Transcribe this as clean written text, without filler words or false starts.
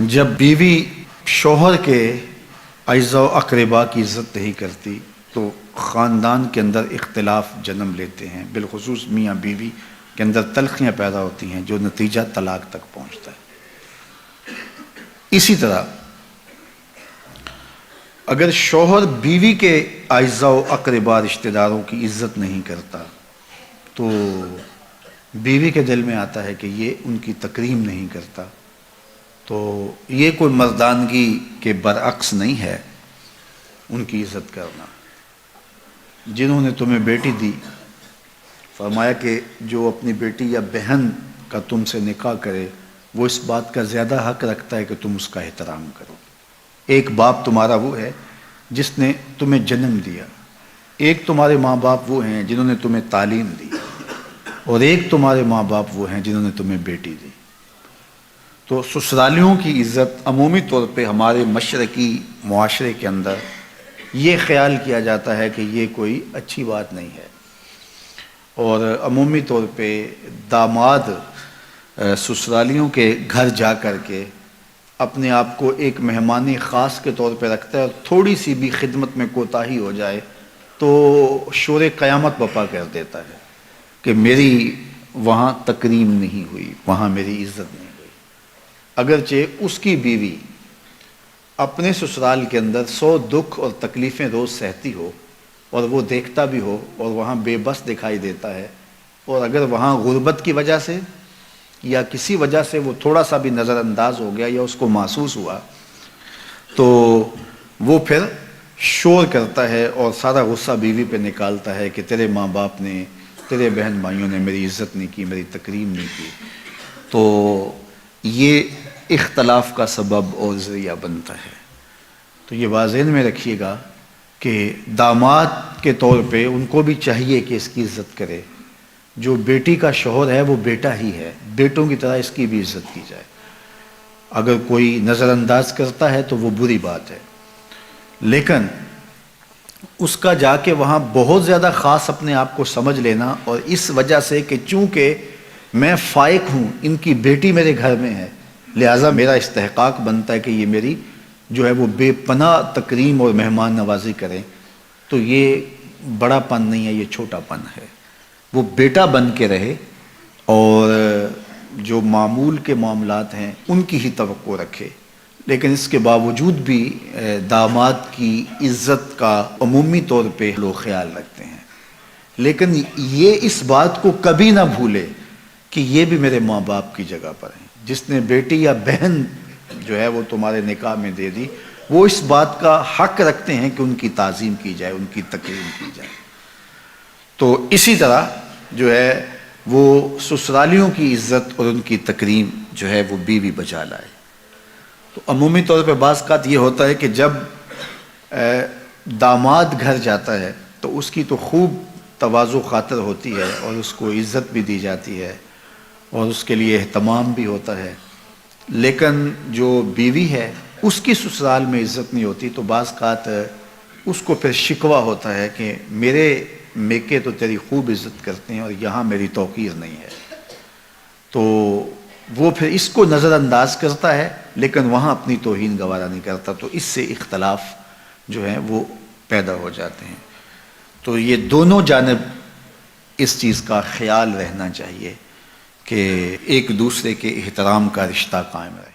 جب بیوی شوہر کے اعزاء و اقربا کی عزت نہیں کرتی تو خاندان کے اندر اختلاف جنم لیتے ہیں، بالخصوص میاں بیوی کے اندر تلخیاں پیدا ہوتی ہیں جو نتیجہ طلاق تک پہنچتا ہے۔ اسی طرح اگر شوہر بیوی کے اعزاء و اقربا رشتہ داروں کی عزت نہیں کرتا تو بیوی کے دل میں آتا ہے کہ یہ ان کی تکریم نہیں کرتا، تو یہ کوئی مردانگی کے برعکس نہیں ہے ان کی عزت کرنا۔ جنہوں نے تمہیں بیٹی دی، فرمایا کہ جو اپنی بیٹی یا بہن کا تم سے نکاح کرے وہ اس بات کا زیادہ حق رکھتا ہے کہ تم اس کا احترام کرو۔ ایک باپ تمہارا وہ ہے جس نے تمہیں جنم دیا، ایک تمہارے ماں باپ وہ ہیں جنہوں نے تمہیں تعلیم دی، اور ایک تمہارے ماں باپ وہ ہیں جنہوں نے تمہیں بیٹی دی۔ تو سسرالیوں کی عزت عمومی طور پہ ہمارے مشرقی معاشرے کے اندر یہ خیال کیا جاتا ہے کہ یہ کوئی اچھی بات نہیں ہے، اور عمومی طور پہ داماد سسرالیوں کے گھر جا کر کے اپنے آپ کو ایک مہمان خاص کے طور پہ رکھتا ہے، اور تھوڑی سی بھی خدمت میں کوتاہی ہو جائے تو شور قیامت برپا کر دیتا ہے کہ میری وہاں تکریم نہیں ہوئی، وہاں میری عزت نہیں ہوئی، اگرچہ اس کی بیوی اپنے سسرال کے اندر 100 دکھ اور تکلیفیں روز سہتی ہو اور وہ دیکھتا بھی ہو اور وہاں بے بس دکھائی دیتا ہے، اور اگر وہاں غربت کی وجہ سے یا کسی وجہ سے وہ تھوڑا سا بھی نظر انداز ہو گیا یا اس کو محسوس ہوا تو وہ پھر شور کرتا ہے اور سارا غصہ بیوی پہ نکالتا ہے کہ تیرے ماں باپ نے، تیرے بہن بھائیوں نے میری عزت نہیں کی، میری تکریم نہیں کی۔ تو یہ اختلاف کا سبب اور ذریعہ بنتا ہے۔ تو یہ بات ذہن میں رکھیے گا کہ داماد کے طور پہ ان کو بھی چاہیے کہ اس کی عزت کرے، جو بیٹی کا شوہر ہے وہ بیٹا ہی ہے، بیٹوں کی طرح اس کی بھی عزت کی جائے۔ اگر کوئی نظر انداز کرتا ہے تو وہ بری بات ہے، لیکن اس کا جا کے وہاں بہت زیادہ خاص اپنے آپ کو سمجھ لینا، اور اس وجہ سے کہ چونکہ میں فائق ہوں، ان کی بیٹی میرے گھر میں ہے، لہٰذا میرا استحقاق بنتا ہے کہ یہ میری جو ہے وہ بے پناہ تکریم اور مہمان نوازی کریں، تو یہ بڑا پن نہیں ہے، یہ چھوٹا پن ہے۔ وہ بیٹا بن کے رہے اور جو معمول کے معاملات ہیں ان کی ہی توقع رکھے، لیکن اس کے باوجود بھی داماد کی عزت کا عمومی طور پہ لوگ خیال رکھتے ہیں، لیکن یہ اس بات کو کبھی نہ بھولے کہ یہ بھی میرے ماں باپ کی جگہ پر ہیں۔ جس نے بیٹی یا بہن جو ہے وہ تمہارے نکاح میں دے دی، وہ اس بات کا حق رکھتے ہیں کہ ان کی تعظیم کی جائے، ان کی تکریم کی جائے۔ تو اسی طرح جو ہے وہ سسرالیوں کی عزت اور ان کی تکریم جو ہے وہ بیوی بچا لائے۔ تو عمومی طور پہ بعض اوقات یہ ہوتا ہے کہ جب داماد گھر جاتا ہے تو اس کی تو خوب تواضع خاطر ہوتی ہے اور اس کو عزت بھی دی جاتی ہے اور اس کے لیے اہتمام بھی ہوتا ہے، لیکن جو بیوی ہے اس کی سسرال میں عزت نہیں ہوتی تو بعض اوقات اس کو پھر شکوہ ہوتا ہے کہ میرے میکے تو تیری خوب عزت کرتے ہیں اور یہاں میری توقیر نہیں ہے، تو وہ پھر اس کو نظر انداز کرتا ہے لیکن وہاں اپنی توہین گوارا نہیں کرتا، تو اس سے اختلاف جو ہیں وہ پیدا ہو جاتے ہیں۔ تو یہ دونوں جانب اس چیز کا خیال رہنا چاہیے کہ ایک دوسرے کے احترام کا رشتہ قائم رہے۔